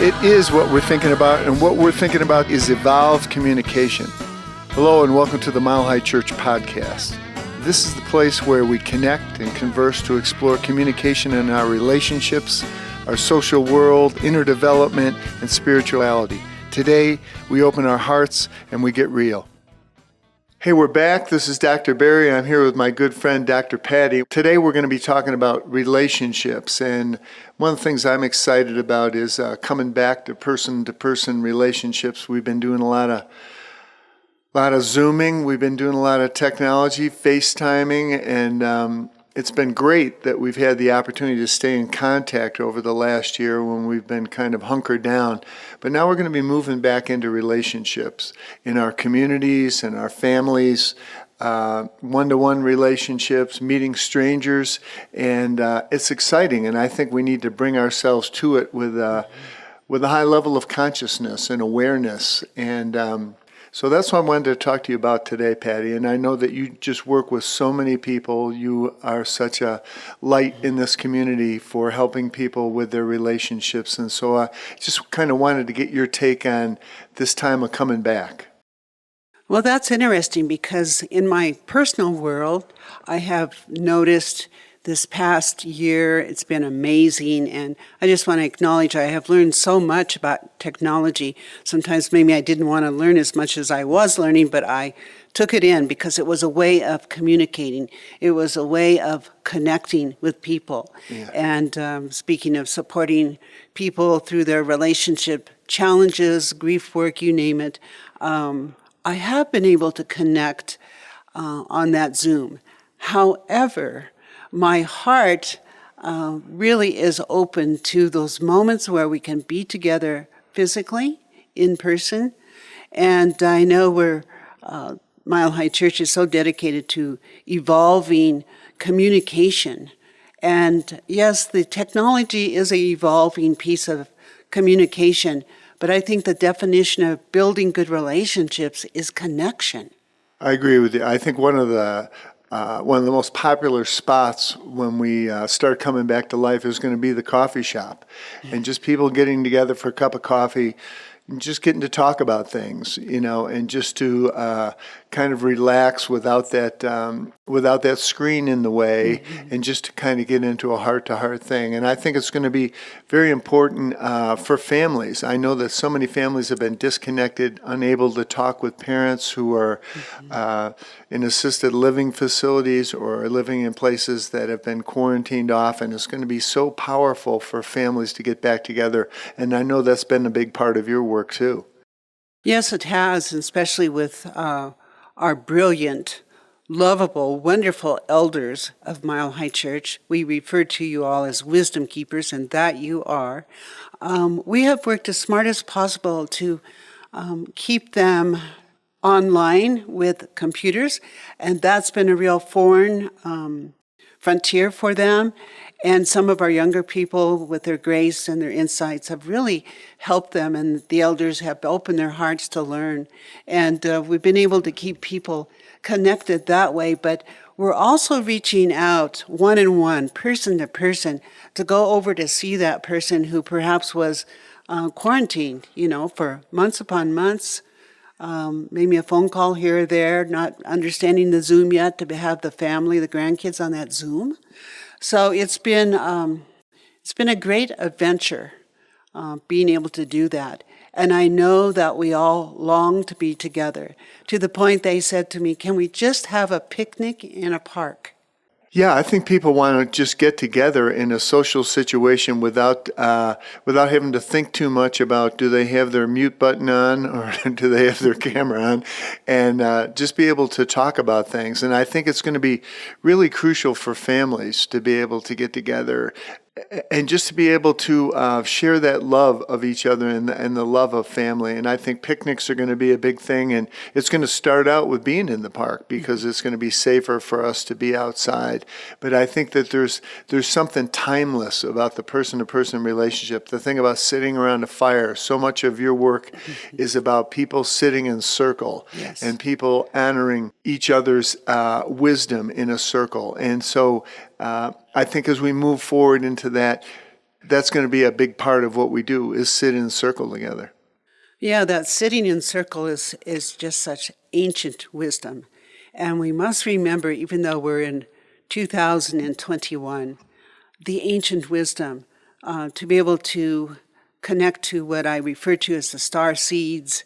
It is what we're thinking about, and what we're thinking about is evolved communication. Hello, and welcome to the Mile High Church podcast. This is the place where we connect and converse to explore communication in our relationships, our social world, inner development, and spirituality. Today, we open our hearts and we get real. Hey, we're back. This is Dr. Barry. I'm here with my good friend, Dr. Patty. Today, we're going to be talking about relationships. And one of the things I'm excited about is coming back to person-to-person relationships. We've been doing a lot of Zooming. We've been doing a lot of technology, FaceTiming, and it's been great that we've had the opportunity to stay in contact over the last year when we've been kind of hunkered down. But now we're going to be moving back into relationships in our communities and our families, one-to-one relationships, meeting strangers, and it's exciting. And I think we need to bring ourselves to it with a high level of consciousness and awareness. And so that's what I wanted to talk to you about today, Patty. And I know that you just work with so many people. You are such a light in this community for helping people with their relationships. And so I just kind of wanted to get your take on this time of coming back. Well, that's interesting because in my personal world, I have noticed this past year, it's been amazing, and I just want to acknowledge I have learned so much about technology. Sometimes maybe I didn't want to learn as much as I was learning, but I took it in because it was a way of communicating. It was a way of connecting with people. Yeah. And speaking of supporting people through their relationship challenges, grief work, you name it, I have been able to connect on that Zoom. However, my heart really is open to those moments where we can be together physically, in person. And I know Mile High Church is so dedicated to evolving communication. And yes, the technology is an evolving piece of communication, but I think the definition of building good relationships is connection. I agree with you. I think one of the most popular spots when we start coming back to life is going to be the coffee shop, and just people getting together for a cup of coffee, and just getting to talk about things, and just to kind of relax without that screen in the way, and just to kind of get into a heart-to-heart thing. And I think it's going to be very important for families. I know that so many families have been disconnected, unable to talk with parents who are in assisted living facilities or living in places that have been quarantined off, and it's going to be so powerful for families to get back together. And I know that's been a big part of your work too. Yes, it has, especially with our brilliant, lovable, wonderful elders of Mile High Church. We refer to you all as wisdom keepers, and that you are. We have worked as smart as possible to keep them online with computers, and that's been a real foreign frontier for them. And some of our younger people, with their grace and their insights, have really helped them, and the elders have opened their hearts to learn. And we've been able to keep people connected that way, but we're also reaching out one-on-one, person to person, to go over to see that person who perhaps was quarantined, for months upon months. Maybe a phone call here or there, not understanding the Zoom yet, to have the family, the grandkids on that Zoom. So it's been a great adventure, being able to do that. And I know that we all long to be together, to the point they said to me, can we just have a picnic in a park? Yeah, I think people want to just get together in a social situation without having to think too much about, do they have their mute button on or do they have their camera on, and just be able to talk about things. And I think it's going to be really crucial for families to be able to get together and just to be able to share that love of each other and the love of family. And I think picnics are going to be a big thing, and it's going to start out with being in the park because it's going to be safer for us to be outside. But I think that there's something timeless about the person-to-person relationship. The thing about sitting around a fire, so much of your work is about people sitting in circle, yes, and people honoring each other's wisdom in a circle. And so I think as we move forward into that, that's going to be a big part of what we do, is sit in a circle together. Yeah, that sitting in circle is just such ancient wisdom. And we must remember, even though we're in 2021, the ancient wisdom, to be able to connect to what I refer to as the star seeds,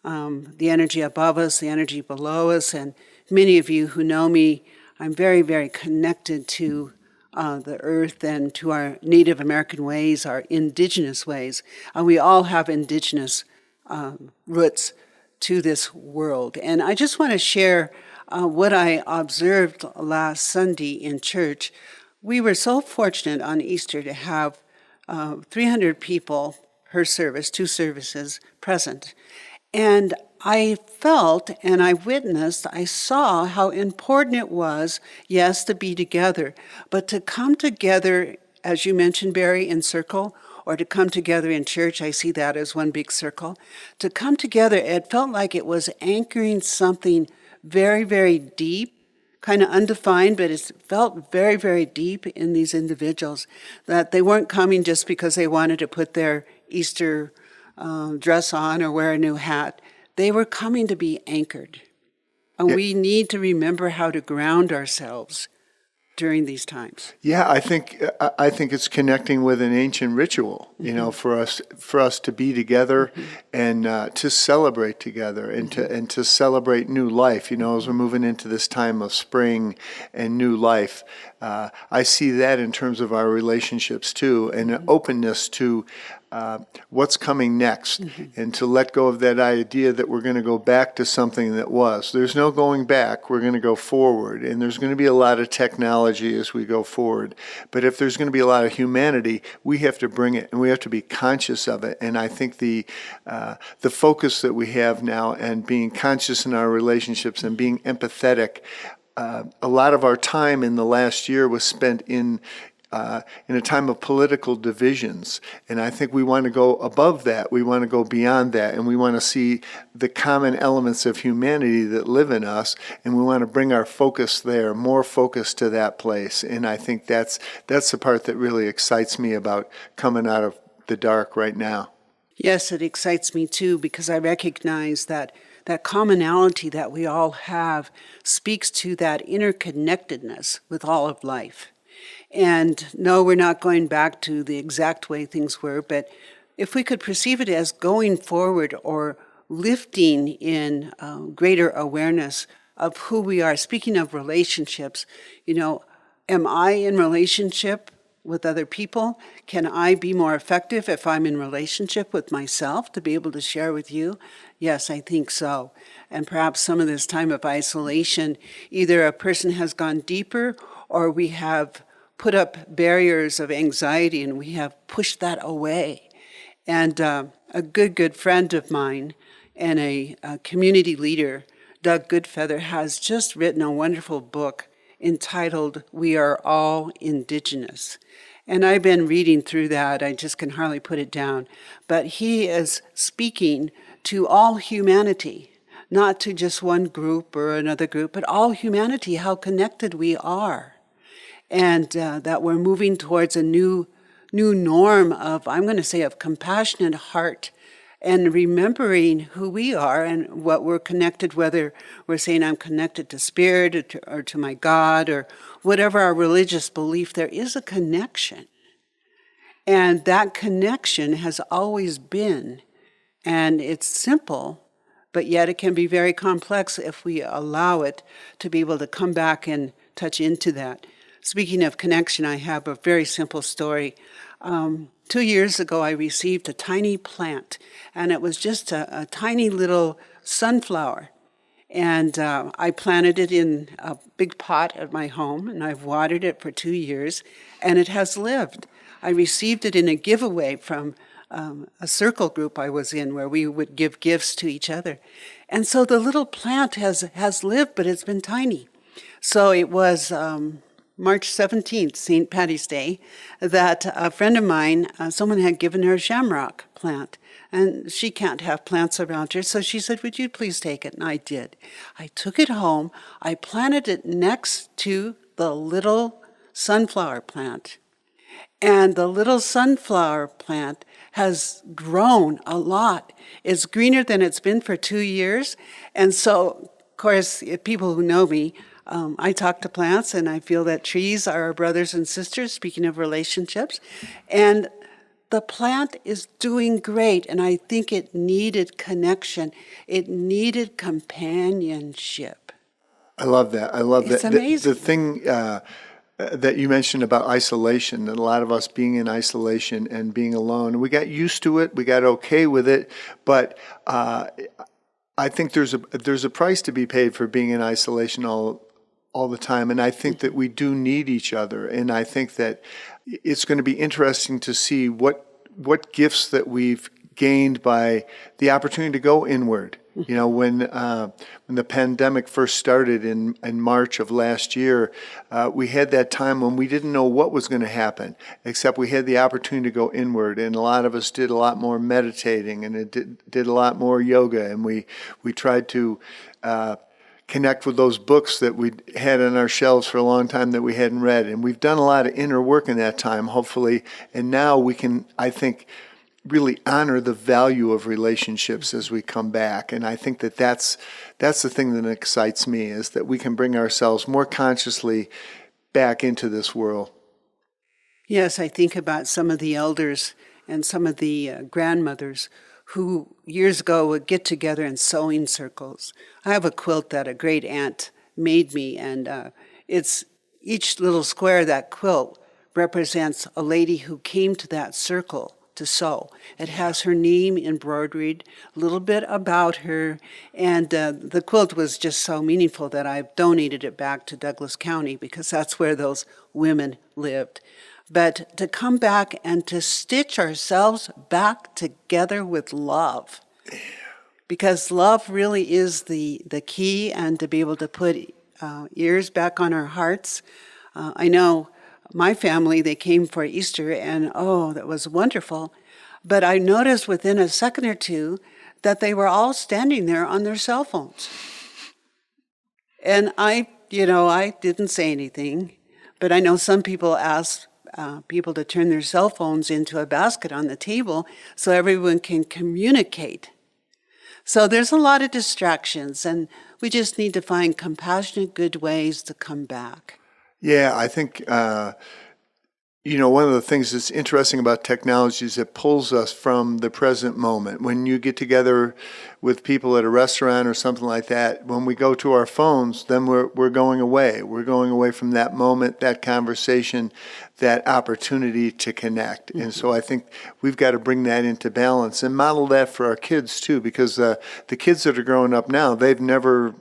the energy above us, the energy below us. And many of you who know me, I'm very, very connected to the earth and to our Native American ways, our indigenous ways. We all have indigenous roots to this world. And I just want to share what I observed last Sunday in church. We were so fortunate on Easter to have 300 people per service, 2 services present. And I felt and I witnessed, I saw how important it was, yes, to be together, but to come together, as you mentioned, Barry, in circle, or to come together in church. I see that as one big circle. To come together, it felt like it was anchoring something very, very deep, kind of undefined, but it felt very, very deep in these individuals, that they weren't coming just because they wanted to put their Easter dress on or wear a new hat. They were coming to be anchored. And we need to remember how to ground ourselves during these times. Yeah, I think it's connecting with an ancient ritual, for us to be together and to celebrate together and to celebrate new life. As we're moving into this time of spring and new life, I see that in terms of our relationships too, and an openness to what's coming next, and to let go of that idea that we're going to go back to something that was. There's no going back. We're going to go forward, and there's going to be a lot of technology as we go forward. But if there's going to be a lot of humanity, we have to bring it, and we have to be conscious of it. And I think the focus that we have now, and being conscious in our relationships and being empathetic, a lot of our time in the last year was spent in a time of political divisions. And I think we want to go above that. We want to go beyond that. And we want to see the common elements of humanity that live in us. And we want to bring our focus there, more focus to that place. And I think that's the part that really excites me about coming out of the dark right now. Yes, it excites me too, because I recognize that commonality that we all have speaks to that interconnectedness with all of life. And no, we're not going back to the exact way things were, but if we could perceive it as going forward or lifting in greater awareness of who we are. Speaking of relationships, am I in relationship with other people? Can I be more effective if I'm in relationship with myself to be able to share with you? Yes, I think so. And perhaps some of this time of isolation, either a person has gone deeper or we have put up barriers of anxiety and we have pushed that away. And a good friend of mine and a community leader, Doug Goodfeather, has just written a wonderful book entitled We Are All Indigenous. And I've been reading through that. I just can hardly put it down. But he is speaking to all humanity, not to just one group or another group, but all humanity, how connected we are. And that we're moving towards a new norm of, I'm going to say, of compassionate heart and remembering who we are and what we're connected, whether we're saying I'm connected to spirit or to my God or whatever our religious belief, there is a connection. And that connection has always been, and it's simple, but yet it can be very complex if we allow it to be able to come back and touch into that. Speaking of connection, I have a very simple story. 2 years ago, I received a tiny plant, and it was just a tiny little sunflower. And I planted it in a big pot at my home, and I've watered it for 2 years, and it has lived. I received it in a giveaway from a circle group I was in where we would give gifts to each other. And so the little plant has lived, but it's been tiny. So it was March 17th, St. Patty's Day, that a friend of mine, someone had given her a shamrock plant. And she can't have plants around her, so she said, would you please take it? And I did. I took it home. I planted it next to the little sunflower plant. And the little sunflower plant has grown a lot. It's greener than it's been for 2 years. And so, of course, people who know me, I talk to plants and I feel that trees are our brothers and sisters, speaking of relationships. And the plant is doing great. And I think it needed connection. It needed companionship. I love that. I love It's that. amazing. The thing that you mentioned about isolation, and a lot of us being in isolation and being alone, we got used to it. We got okay with it. But I think there's a price to be paid for being in isolation all the time. And I think that we do need each other. And I think that it's going to be interesting to see what gifts that we've gained by the opportunity to go inward. You know, when the pandemic first started in March of last year, we had that time when we didn't know what was going to happen, except we had the opportunity to go inward. And a lot of us did a lot more meditating, and it did a lot more yoga, and we tried to connect with those books that we had on our shelves for a long time that we hadn't read. And we've done a lot of inner work in that time, hopefully. And now we can, I think, really honor the value of relationships as we come back. And I think that that's the thing that excites me, is that we can bring ourselves more consciously back into this world. Yes, I think about some of the elders and some of the grandmothers who years ago would get together in sewing circles. I have a quilt that a great aunt made me, and it's each little square of that quilt represents a lady who came to that circle to sew. It has her name embroidered, a little bit about her, and the quilt was just so meaningful that I've donated it back to Douglas County because that's where those women lived. But to come back and to stitch ourselves back together with love, because love really is the key, and to be able to put ears back on our hearts. I know my family, they came for Easter, and oh, that was wonderful. But I noticed within a second or two that they were all standing there on their cell phones. And I didn't say anything, but I know some people ask people to turn their cell phones into a basket on the table so everyone can communicate. So there's a lot of distractions, and we just need to find compassionate, good ways to come back. Yeah, I think, one of the things that's interesting about technology is it pulls us from the present moment. When you get together with people at a restaurant or something like that, when we go to our phones, then we're going away. We're going away from that moment, that conversation, that opportunity to connect. Mm-hmm. And so I think we've got to bring that into balance and model that for our kids too, because the kids that are growing up now, they've never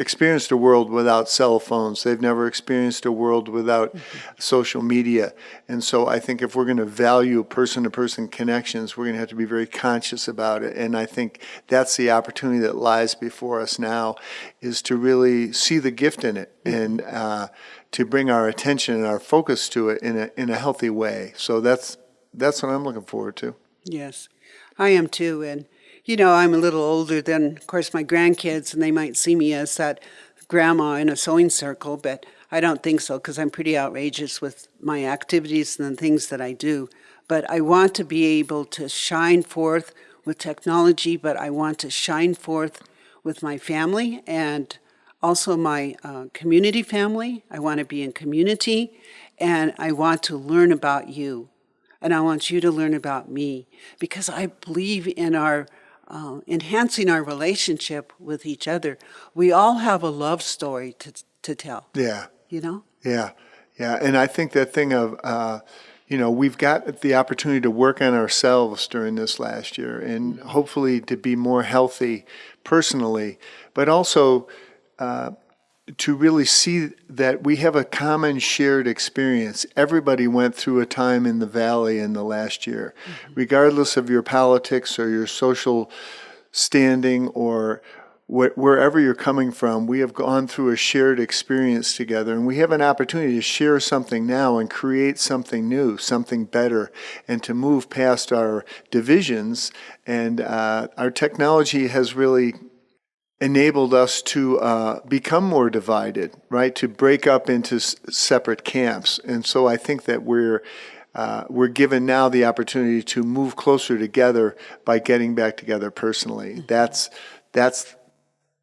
experienced a world without cell phones. They've never experienced a world without social media. And so I think if we're going to value person-to-person connections, we're going to have to be very conscious about it. And I think that's the opportunity that lies before us now, is to really see the gift in it and to bring our attention and our focus to it in a healthy way. So that's what I'm looking forward to. Yes, I am too. And I'm a little older than, of course, my grandkids, and they might see me as that grandma in a sewing circle, but I don't think so, because I'm pretty outrageous with my activities and the things that I do. But I want to be able to shine forth with technology, but I want to shine forth with my family and also my community family. I want to be in community, and I want to learn about you. And I want you to learn about me, because I believe in our enhancing our relationship with each other. We all have a love story to tell. Yeah. Yeah. And I think that thing of, we've got the opportunity to work on ourselves during this last year, and hopefully to be more healthy personally, but also to really see that we have a common shared experience. Everybody went through a time in the valley in the last year, regardless of your politics or your social standing or wherever you're coming from. We have gone through a shared experience together, and we have an opportunity to share something now and create something new, something better, and to move past our divisions. And our technology has really enabled us to become more divided, right? To break up into separate camps. And so I think that we're we're given now the opportunity to move closer together by getting back together personally. That's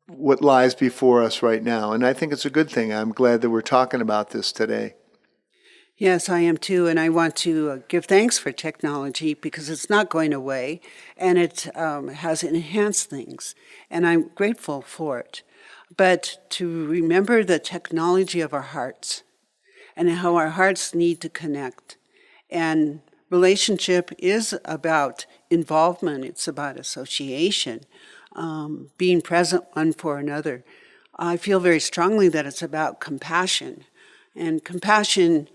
what lies before us right now. And I think it's a good thing. I'm glad that we're talking about this today. Yes, I am too. And I want to give thanks for technology because it's not going away and it has enhanced things. And I'm grateful for it. But to remember the technology of our hearts and how our hearts need to connect. And relationship is about involvement. It's about association, being present one for another. I feel very strongly that it's about compassion. And compassion,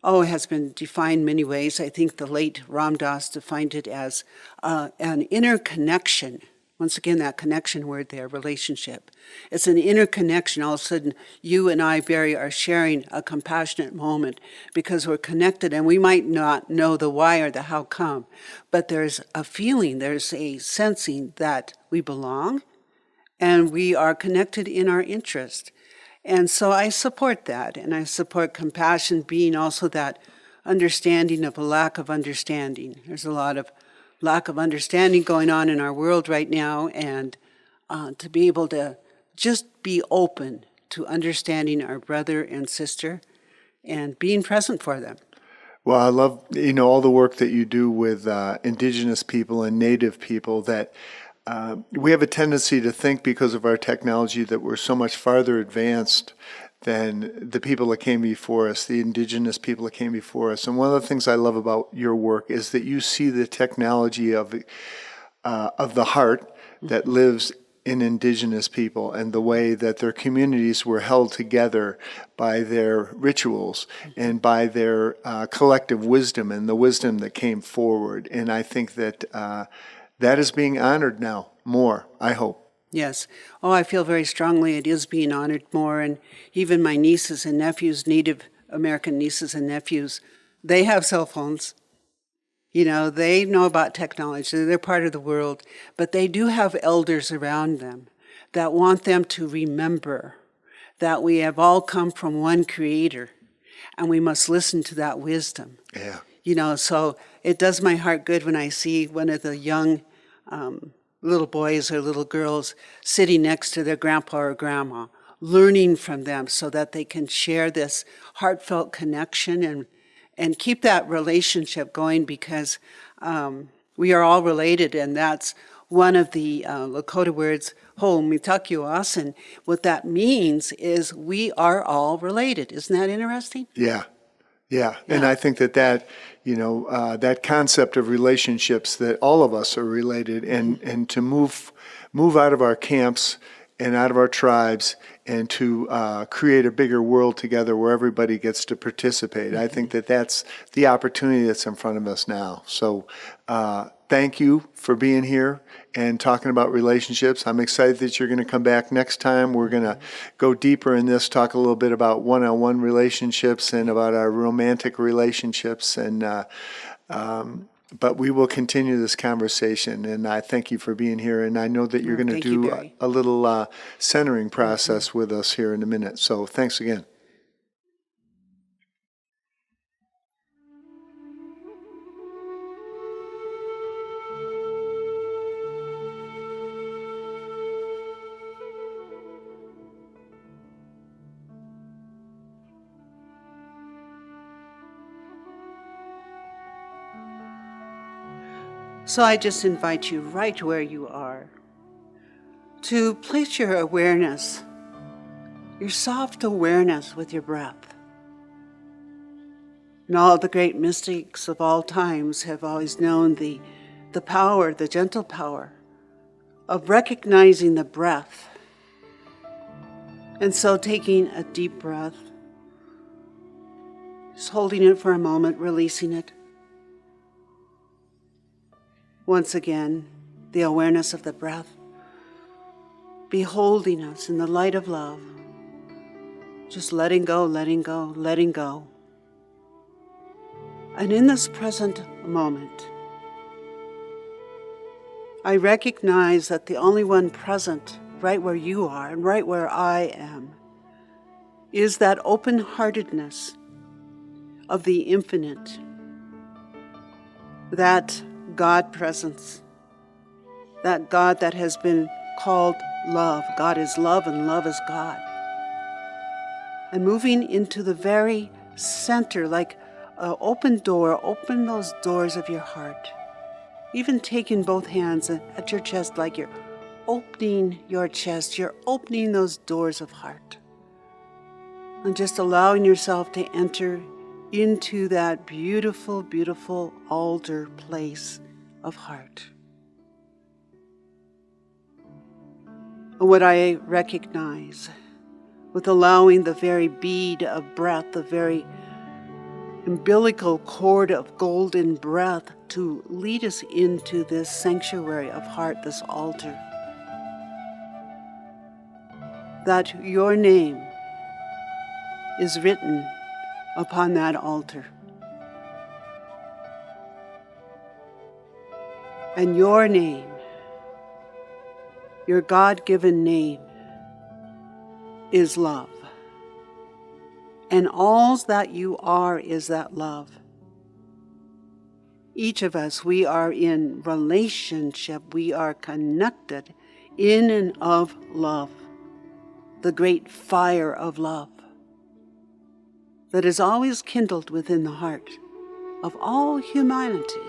has been defined many ways. I think the late Ram Dass defined it as an inner connection. Once again, that connection word there, relationship. It's an inner connection. All of a sudden, you and I, Barry, are sharing a compassionate moment because we're connected, and we might not know the why or the how come, but there's a feeling, there's a sensing that we belong, and we are connected in our interest. And so I support that, and I support compassion being also that understanding of a lack of understanding. There's a lot of lack of understanding going on in our world right now, and to be able to just be open to understanding our brother and sister and being present for them. Well, I love, all the work that you do with indigenous people and native people that we have a tendency to think because of our technology that we're so much farther advanced than the people that came before us, the indigenous people that came before us. And one of the things I love about your work is that you see the technology of the heart that lives in indigenous people and the way that their communities were held together by their rituals and by their collective wisdom and the wisdom that came forward. And I think that that is being honored now more, I hope. Yes. I feel very strongly it is being honored more. And even my nieces and nephews, Native American nieces and nephews, they have cell phones. They know about technology. They're part of the world. But they do have elders around them that want them to remember that we have all come from one creator. And we must listen to that wisdom. Yeah. So it does my heart good when I see one of the young little boys or little girls sitting next to their grandpa or grandma, learning from them so that they can share this heartfelt connection and keep that relationship going because we are all related, and that's one of the Lakota words, ho mitakuas, and what that means is we are all related. Isn't that interesting? Yeah. And I think that that concept of relationships, that all of us are related, and to move out of our camps and out of our tribes and to create a bigger world together where everybody gets to participate. I think that that's the opportunity that's in front of us now. So thank you for being here and talking about relationships. I'm excited that you're going to come back next time. We're going to go deeper in this, talk a little bit about one-on-one relationships and about our romantic relationships. But we will continue this conversation, and I thank you for being here. And I know that you're going to do a little centering process with us here in a minute. So thanks again. So I just invite you right where you are to place your awareness, your soft awareness with your breath. And all the great mystics of all times have always known the power, the gentle power of recognizing the breath. And so taking a deep breath, just holding it for a moment, releasing it. Once again, the awareness of the breath, beholding us in the light of love, just letting go, letting go, letting go. And in this present moment, I recognize that the only one present right where you are and right where I am is that open-heartedness of the infinite that God presence, that God that has been called love. God is love and love is God. And moving into the very center, like an open door, open those doors of your heart. Even taking both hands at your chest like you're opening your chest, you're opening those doors of heart. And just allowing yourself to enter into that beautiful, beautiful altar place of heart. And what I recognize with allowing the very bead of breath, the very umbilical cord of golden breath to lead us into this sanctuary of heart, this altar, that your name is written upon that altar. And your name, your God-given name, is love. And all that you are is that love. Each of us, we are in relationship. We are connected in and of love, the great fire of love that is always kindled within the heart of all humanity.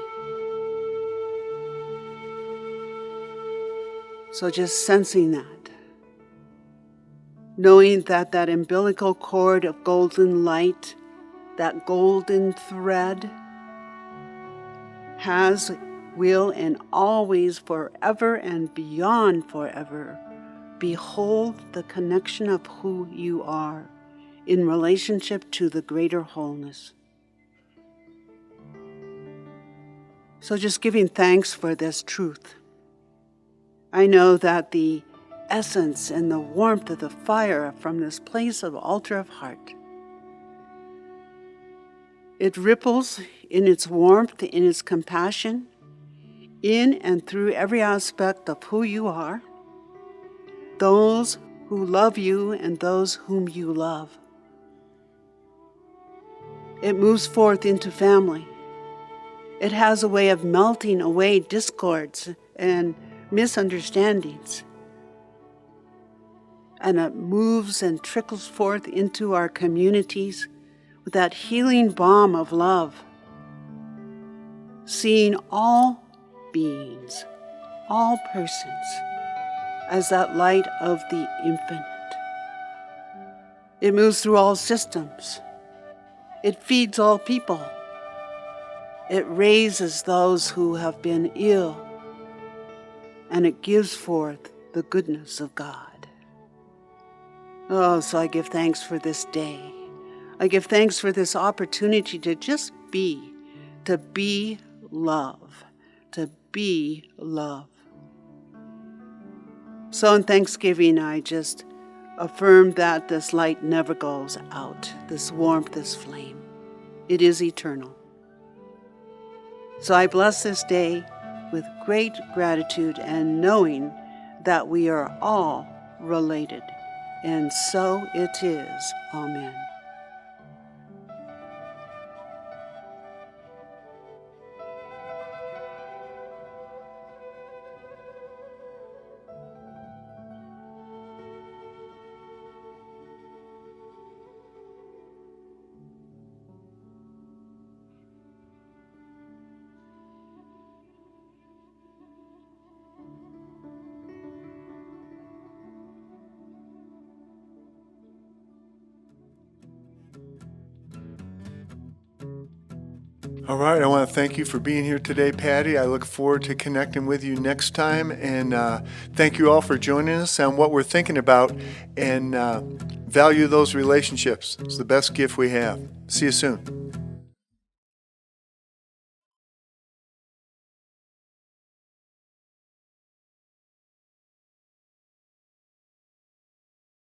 So just sensing that, knowing that that umbilical cord of golden light, that golden thread, has, will, and always, forever and beyond forever, behold the connection of who you are in relationship to the greater wholeness. So just giving thanks for this truth. I know that the essence and the warmth of the fire from this place of altar of heart, it ripples in its warmth, in its compassion, in and through every aspect of who you are, those who love you and those whom you love. It moves forth into family. It has a way of melting away discords and misunderstandings. And it moves and trickles forth into our communities with that healing balm of love, seeing all beings, all persons, as that light of the infinite. It moves through all systems. It feeds all people. It raises those who have been ill, and it gives forth the goodness of God. Oh, so I give thanks for this day. I give thanks for this opportunity to just be, to be love, to be love. So in Thanksgiving, I just affirm that this light never goes out, this warmth, this flame. It is eternal. So I bless this day with great gratitude and knowing that we are all related. And so it is. Amen. All right, I want to thank you for being here today, Patty. I look forward to connecting with you next time, and thank you all for joining us on what we're thinking about, and value those relationships. It's the best gift we have. See you soon.